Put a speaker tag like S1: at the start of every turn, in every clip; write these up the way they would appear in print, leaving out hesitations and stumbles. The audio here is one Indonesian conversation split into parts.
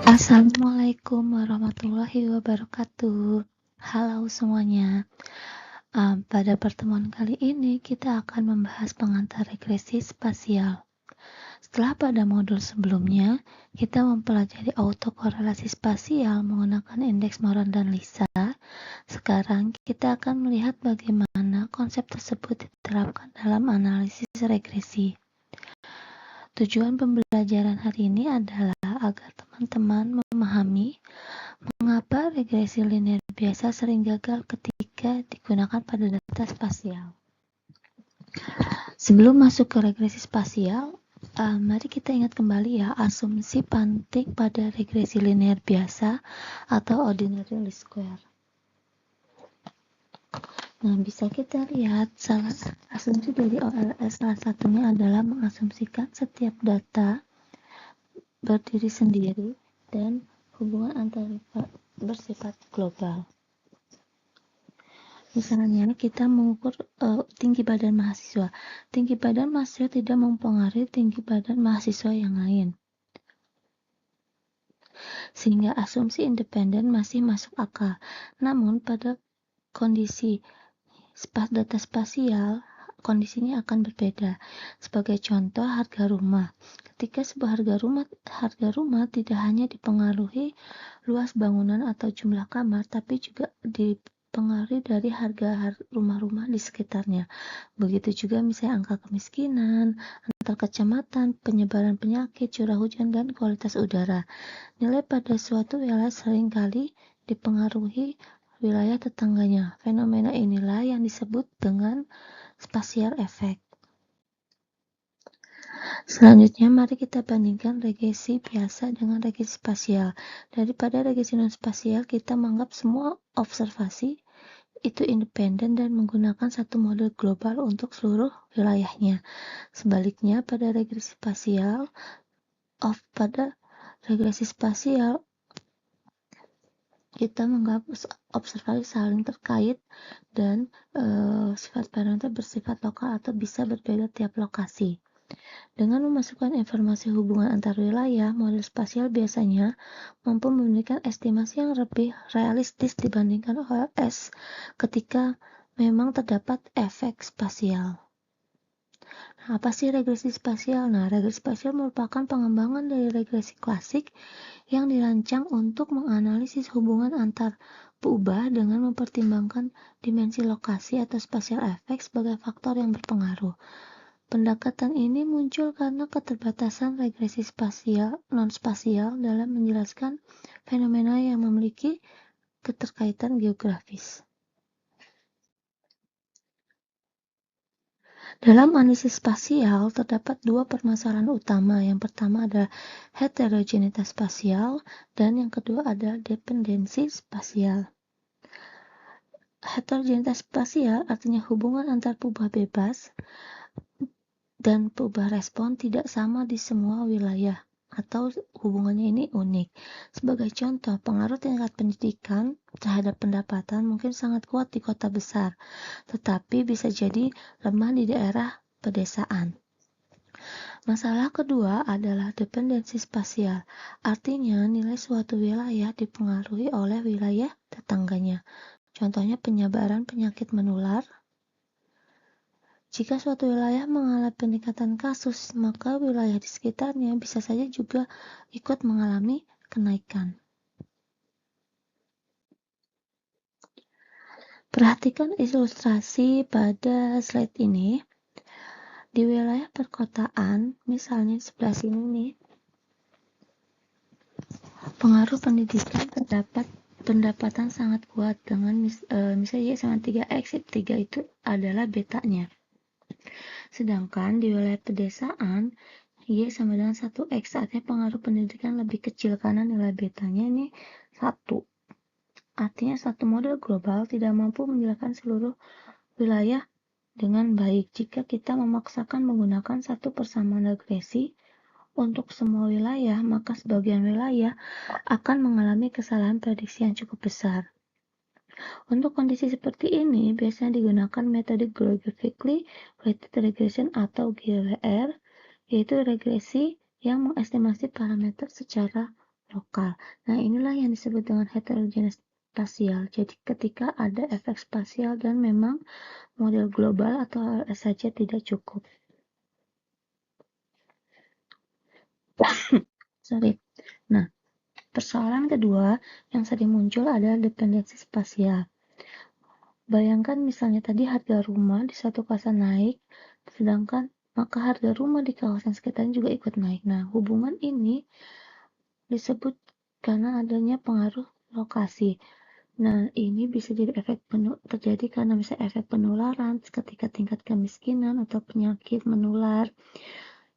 S1: Assalamualaikum warahmatullahi wabarakatuh. Halo semuanya. Pada pertemuan kali ini kita akan membahas pengantar regresi spasial. Setelah pada modul sebelumnya kita mempelajari autokorelasi spasial menggunakan indeks Moran dan Lisa, sekarang kita akan melihat bagaimana konsep tersebut diterapkan dalam analisis regresi. Tujuan pembelajaran hari ini adalah agar teman-teman memahami mengapa regresi linear biasa sering gagal ketika digunakan pada data spasial. Sebelum masuk ke regresi spasial, mari kita ingat kembali ya asumsi penting pada regresi linear biasa atau ordinary least square. Nah, bisa kita lihat asumsi dari OLS salah satunya adalah mengasumsikan setiap data berdiri sendiri dan hubungan antar bersifat global. Misalnya kita mengukur tinggi badan mahasiswa. Tinggi badan mahasiswa tidak mempengaruhi tinggi badan mahasiswa yang lain. Sehingga asumsi independen masih masuk akal. Namun pada kondisi data spasial, kondisinya akan berbeda. Sebagai contoh, harga rumah. Ketika sebuah harga rumah tidak hanya dipengaruhi luas bangunan atau jumlah kamar, tapi juga dipengaruhi dari harga rumah-rumah di sekitarnya. Begitu juga misalnya angka kemiskinan, antar kecamatan, penyebaran penyakit, curah hujan, dan kualitas udara. Nilai pada suatu wilayah seringkali dipengaruhi wilayah tetangganya. Fenomena inilah yang disebut dengan spatial effect. Selanjutnya, mari kita bandingkan regresi biasa dengan regresi spasial. Daripada regresi non-spasial, kita menganggap semua observasi itu independen dan menggunakan satu model global untuk seluruh wilayahnya. Sebaliknya, pada regresi spasial, kita menganggap observasi saling terkait dan sifat parameter bersifat lokal atau bisa berbeda tiap lokasi. Dengan memasukkan informasi hubungan antar wilayah, model spasial biasanya mampu memberikan estimasi yang lebih realistis dibandingkan OLS ketika memang terdapat efek spasial. Nah, apa sih regresi spasial? Nah, regresi spasial merupakan pengembangan dari regresi klasik yang dirancang untuk menganalisis hubungan antar peubah dengan mempertimbangkan dimensi lokasi atau spatial effect sebagai faktor yang berpengaruh. Pendekatan ini muncul karena keterbatasan regresi spasial non-spasial dalam menjelaskan fenomena yang memiliki keterkaitan geografis. Dalam analisis spasial, terdapat dua permasalahan utama. Yang pertama adalah heterogenitas spasial, dan yang kedua adalah dependensi spasial. Heterogenitas spasial artinya hubungan antar peubah bebas dan peubah respon tidak sama di semua wilayah, atau hubungannya ini unik. Sebagai contoh, pengaruh tingkat pendidikan terhadap pendapatan mungkin sangat kuat di kota besar, tetapi bisa jadi lemah di daerah pedesaan. Masalah kedua adalah dependensi spasial, artinya nilai suatu wilayah dipengaruhi oleh wilayah tetangganya. Contohnya penyebaran penyakit menular. Jika suatu wilayah mengalami peningkatan kasus, maka wilayah di sekitarnya bisa saja juga ikut mengalami kenaikan. Perhatikan ilustrasi pada slide ini. Di wilayah perkotaan, misalnya di sebelah sini nih, pengaruh pendidikan terdapat pendapatan sangat kuat dengan misalnya Y sama 3X, 3 itu adalah betanya. Sedangkan di wilayah pedesaan, Y sama dengan 1X, artinya pengaruh pendidikan lebih kecil karena nilai betanya ini 1. Artinya satu model global tidak mampu menjelaskan seluruh wilayah dengan baik. Jika kita memaksakan menggunakan satu persamaan regresi untuk semua wilayah, maka sebagian wilayah akan mengalami kesalahan prediksi yang cukup besar. Untuk kondisi seperti ini, biasanya digunakan metode Geographically Weighted Regression atau GWR yaitu regresi yang mengestimasi parameter secara lokal. Nah, inilah yang disebut dengan heterogeneous spasial. Jadi, ketika ada efek spasial dan memang model global atau ALS saja tidak cukup. Sorry. Nah, persoalan kedua yang sering muncul adalah dependensi spasial. Bayangkan misalnya tadi harga rumah di suatu kawasan naik, sedangkan maka harga rumah di kawasan sekitarnya juga ikut naik. Nah, hubungan ini disebut karena adanya pengaruh lokasi. Nah, ini bisa jadi terjadi karena misalnya efek penularan ketika tingkat kemiskinan atau penyakit menular.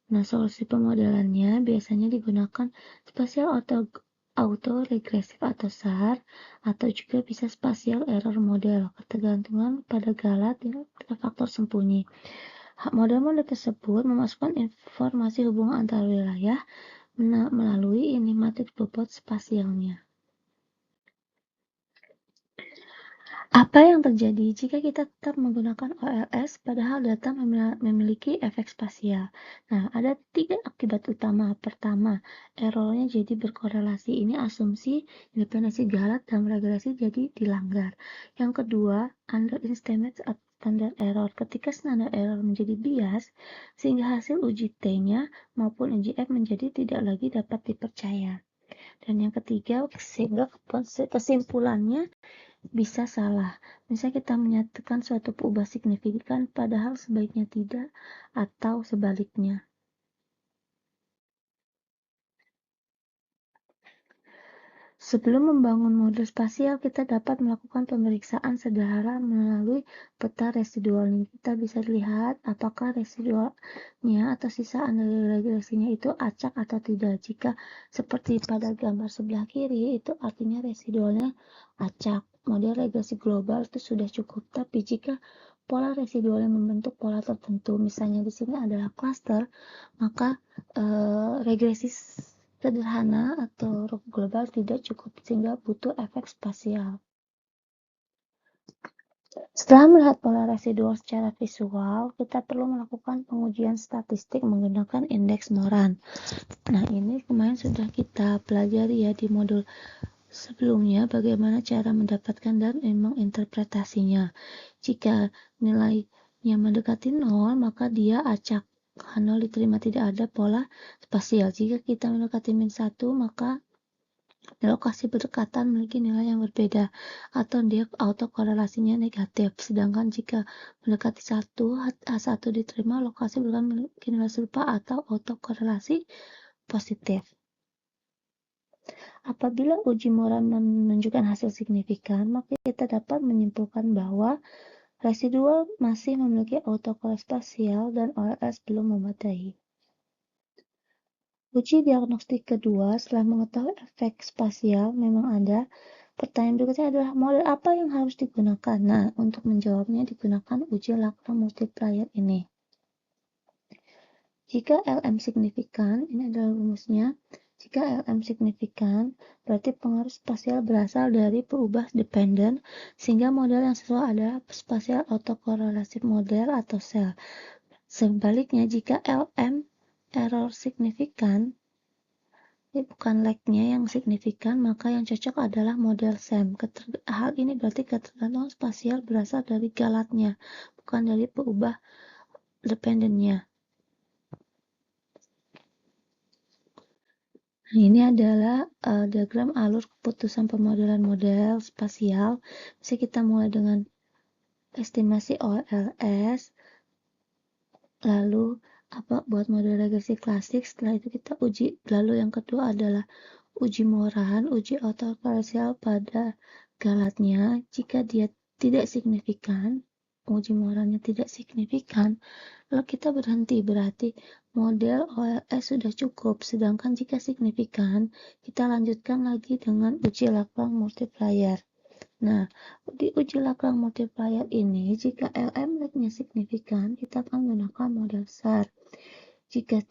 S1: Nah, solusi pemodelannya biasanya digunakan spatial auto regresif atau SAR, atau juga bisa spatial error model, ketergantungan pada galat dan faktor sembunyi. Model-model tersebut memasukkan informasi hubungan antar wilayah melalui matrix bobot spasialnya. Apa yang terjadi jika kita tetap menggunakan OLS padahal data memiliki efek spasial? Nah, ada 3 akibat utama. Pertama, errornya jadi berkorelasi. Ini asumsi independensi galat dan regresi jadi dilanggar. Yang kedua, underestimate standard error. Ketika standar error menjadi bias, sehingga hasil uji T-nya maupun uji F menjadi tidak lagi dapat dipercaya. Dan yang ketiga, sehingga kesimpulannya bisa salah. Misalnya kita menyatakan suatu perubahan signifikan padahal sebaiknya tidak, atau sebaliknya. Sebelum membangun model spasial, kita dapat melakukan pemeriksaan sederhana melalui peta residualnya. Kita bisa lihat apakah residualnya atau sisaan dari regresinya itu acak atau tidak. Jika seperti pada gambar sebelah kiri, itu artinya residualnya acak. Model regresi global itu sudah cukup. Tapi jika pola residualnya membentuk pola tertentu, misalnya di sini adalah cluster, maka regresi sederhana atau global tidak cukup sehingga butuh efek spasial. Setelah melihat pola residual secara visual, kita perlu melakukan pengujian statistik menggunakan indeks Moran. Nah, ini kemarin sudah kita pelajari ya di modul sebelumnya bagaimana cara mendapatkan dan menginterpretasinya. Jika nilainya mendekati 0, maka dia acak. 0 diterima tidak ada pola spasial. Jika kita mendekati -1, maka lokasi berdekatan memiliki nilai yang berbeda atau dia autokorelasinya negatif. Sedangkan jika mendekati 1, H1 diterima, lokasi berdekatan memiliki nilai serupa atau autokorelasi positif. Apabila uji Moran menunjukkan hasil signifikan, maka kita dapat menyimpulkan bahwa residual masih memiliki autokorelasi spasial dan OLS belum memadai. Uji diagnostik kedua setelah mengetahui efek spasial memang ada. Pertanyaan berikutnya adalah model apa yang harus digunakan? Nah, untuk menjawabnya digunakan uji Lagrange multiplier ini. Jika LM signifikan, ini adalah rumusnya. Jika LM signifikan, berarti pengaruh spasial berasal dari perubahan dependen, sehingga model yang sesuai adalah spasial autokorelatif model atau sel. Sebaliknya, jika LM error signifikan, bukan lag-nya yang signifikan, maka yang cocok adalah model SEM. Hal ini berarti ketergantungan spasial berasal dari galatnya, bukan dari perubahan dependennya. Nah, ini adalah diagram alur keputusan pemodelan model spasial. Bisa kita mulai dengan estimasi OLS, lalu buat model regresi klasik. Setelah itu kita uji. Lalu yang kedua adalah uji Moran, uji autokorelasial pada galatnya. Jika dia tidak signifikan, uji Morannya tidak signifikan, lalu kita berhenti, berarti model OLS sudah cukup. Sedangkan jika signifikan, kita lanjutkan lagi dengan uji Lagrange multiplier. Nah, di uji Lagrange multiplier ini, jika LM lag-nya signifikan, kita akan menggunakan model SAR. Jika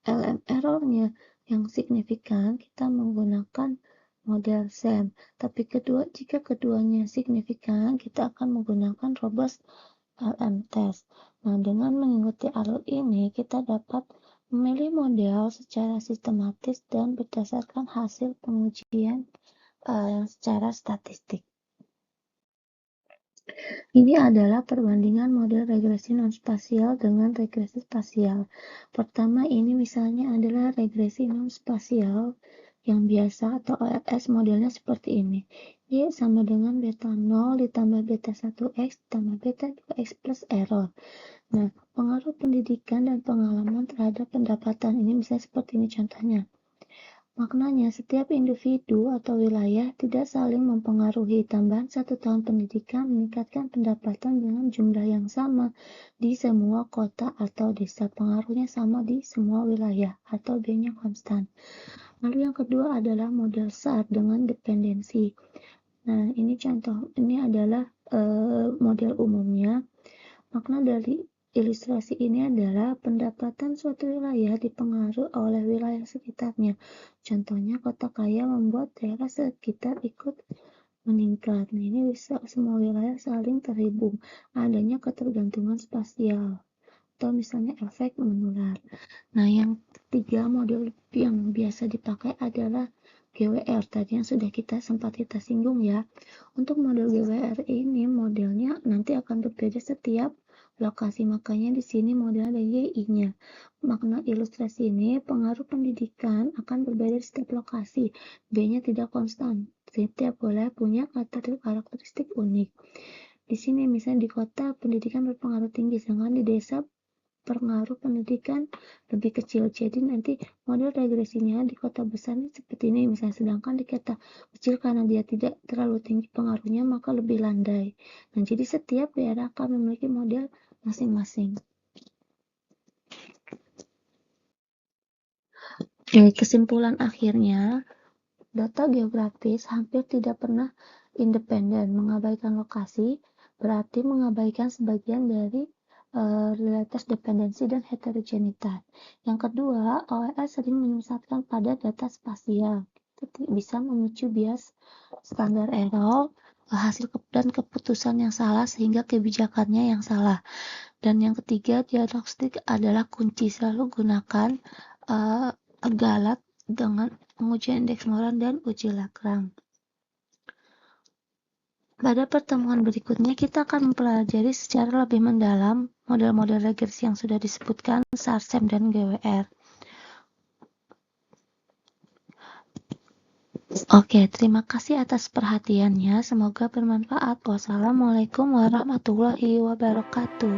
S1: LM error-nya yang signifikan, kita menggunakan model SEM. Tapi jika keduanya signifikan, kita akan menggunakan robust LM test. Nah, dengan mengikuti alur ini, kita dapat Memilih model secara sistematis dan berdasarkan hasil pengujian secara statistik. Ini adalah perbandingan model regresi non-spasial dengan regresi spasial. Pertama, ini misalnya adalah regresi non-spasial yang biasa atau OLS modelnya seperti ini. Y sama dengan beta 0 ditambah beta 1x ditambah beta 2x plus error. Nah, pengaruh pendidikan dan pengalaman terhadap pendapatan ini bisa seperti ini contohnya. Maknanya, setiap individu atau wilayah tidak saling mempengaruhi. Tambahan 1 tahun pendidikan meningkatkan pendapatan dengan jumlah yang sama di semua kota atau desa. Pengaruhnya sama di semua wilayah atau B-nya konstan. Lalu yang kedua adalah model SAR dengan dependensi. Nah, ini adalah model umumnya. Makna dari ilustrasi ini adalah pendapatan suatu wilayah dipengaruhi oleh wilayah sekitarnya. Contohnya, kota kaya membuat daerah sekitar ikut meningkat. Nah, ini bisa semua wilayah saling terhubung. Adanya ketergantungan spasial atau misalnya efek menular. Nah, yang ketiga model yang biasa dipakai adalah GWR. Tadi yang sudah sempat kita singgung ya. Untuk model GWR ini modelnya nanti akan berbeda setiap lokasi, makanya di sini modelnya ada YI-nya. Makna ilustrasi ini, pengaruh pendidikan akan berbeda di setiap lokasi. B-nya tidak konstan. Setiap wilayah punya karakteristik unik. Di sini misalnya di kota pendidikan berpengaruh tinggi, sedangkan di desa pengaruh pendidikan lebih kecil. Jadi nanti model regresinya di kota besar ini seperti ini misalnya, sedangkan di kota kecil karena dia tidak terlalu tinggi pengaruhnya maka lebih landai. Nah, jadi setiap daerah akan memiliki model masing-masing. Jadi kesimpulan akhirnya, data geografis hampir tidak pernah independen. Mengabaikan lokasi berarti mengabaikan sebagian dari realitas dependensi dan heterogenitas. Yang kedua, OLS sering menyesatkan pada data spasial. Itu bisa memicu bias standar error, hasil dan keputusan yang salah sehingga kebijakannya yang salah. Dan yang ketiga, diagnostik adalah kunci. Selalu gunakan GALAT dengan pengujian indeks moral dan uji Lagrange. Pada pertemuan berikutnya, kita akan mempelajari secara lebih mendalam model-model regresi yang sudah disebutkan, SAR, SEM, dan GWR. Oke, terima kasih atas perhatiannya. Semoga bermanfaat. Wassalamualaikum warahmatullahi wabarakatuh.